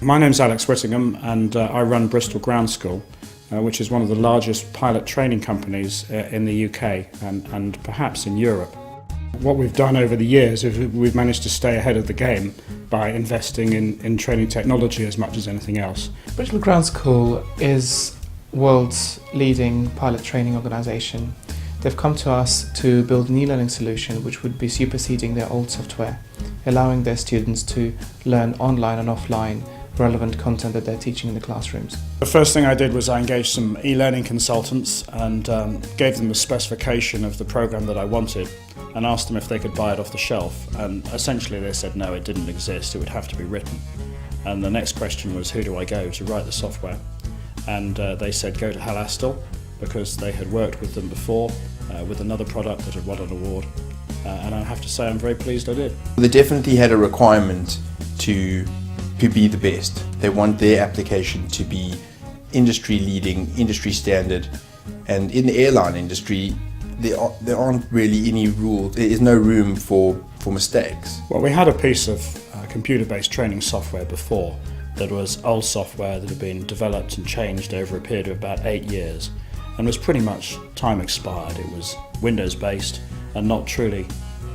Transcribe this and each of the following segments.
My name's Alex Whittingham and I run Bristol Ground School, which is one of the largest pilot training companies in the UK and perhaps in Europe. What we've done over the years is we've managed to stay ahead of the game by investing in training technology as much as anything else. Bristol Ground School is world's leading pilot training organisation. They've come to us to build an e-learning solution which would be superseding their old software, allowing their students to learn online and offline relevant content that they're teaching in the classrooms. The first thing I did was I engaged some e-learning consultants and gave them the specification of the program that I wanted and asked them if they could buy it off the shelf, and essentially they said no, it didn't exist, it would have to be written. And the next question was, who do I go to write the software? And they said go to Halastel, because they had worked with them before with another product that had won an award, and I have to say I'm very pleased I did. They definitely had a requirement to be the best. They want their application to be industry leading, industry standard, and in the airline industry there aren't really any rules, there is no room for mistakes. Well, we had a piece of computer-based training software before that was old software that had been developed and changed over a period of about 8 years and was pretty much time expired. It was Windows-based and not truly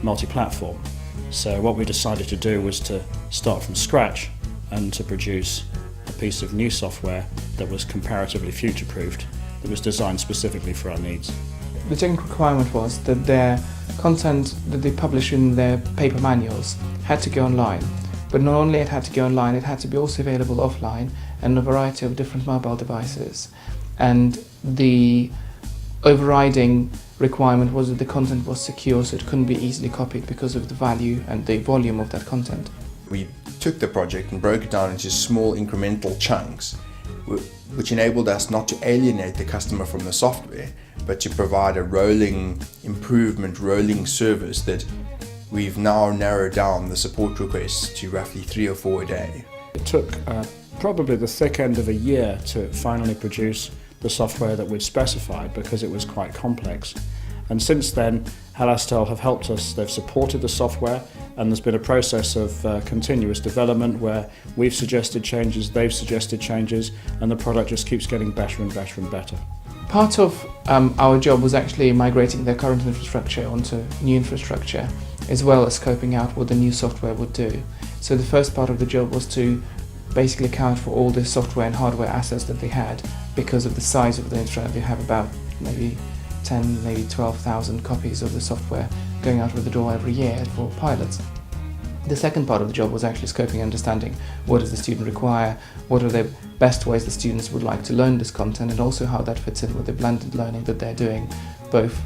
multi-platform. So what we decided to do was to start from scratch and to produce a piece of new software that was comparatively future-proofed, that was designed specifically for our needs. The technical requirement was that their content that they publish in their paper manuals had to go online. But not only it had to go online, it had to be also available offline and a variety of different mobile devices. And the overriding requirement was that the content was secure, so it couldn't be easily copied because of the value and the volume of that content. We took the project and broke it down into small incremental chunks, which enabled us not to alienate the customer from the software, but to provide a rolling improvement, rolling service that we've now narrowed down the support requests to roughly 3 or 4 a day. It took probably the thick end of a year to finally produce the software that we'd specified because it was quite complex. And since then, Halastel have helped us. They've supported the software, and there's been a process of continuous development where we've suggested changes, they've suggested changes, and the product just keeps getting better and better and better. Part of our job was actually migrating their current infrastructure onto new infrastructure, as well as scoping out what the new software would do. So the first part of the job was to basically account for all the software and hardware assets that they had because of the size of the infrastructure. They have about maybe 10, maybe 12,000 copies of the software going out of the door every year for pilots. The second part of the job was actually scoping and understanding what does the student require, what are the best ways the students would like to learn this content, and also how that fits in with the blended learning that they're doing, both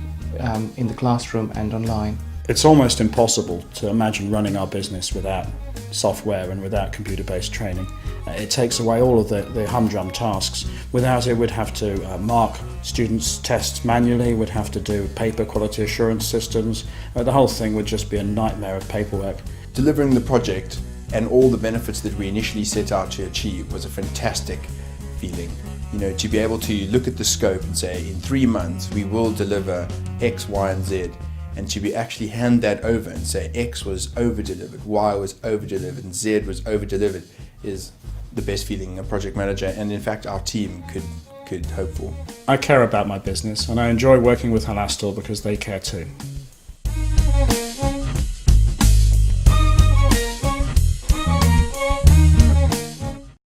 in the classroom and online. It's almost impossible to imagine running our business without software and without computer-based training. It takes away all of the humdrum tasks. Without it, we'd have to mark students' tests manually, we'd have to do paper quality assurance systems. The whole thing would just be a nightmare of paperwork. Delivering the project and all the benefits that we initially set out to achieve was a fantastic feeling. You know, to be able to look at the scope and say in 3 months we will deliver X, Y and Z, and to be actually hand that over and say X was over-delivered, Y was over-delivered and Z was over-delivered is the best feeling a project manager and in fact our team could hope for. I care about my business and I enjoy working with Halastel because they care too.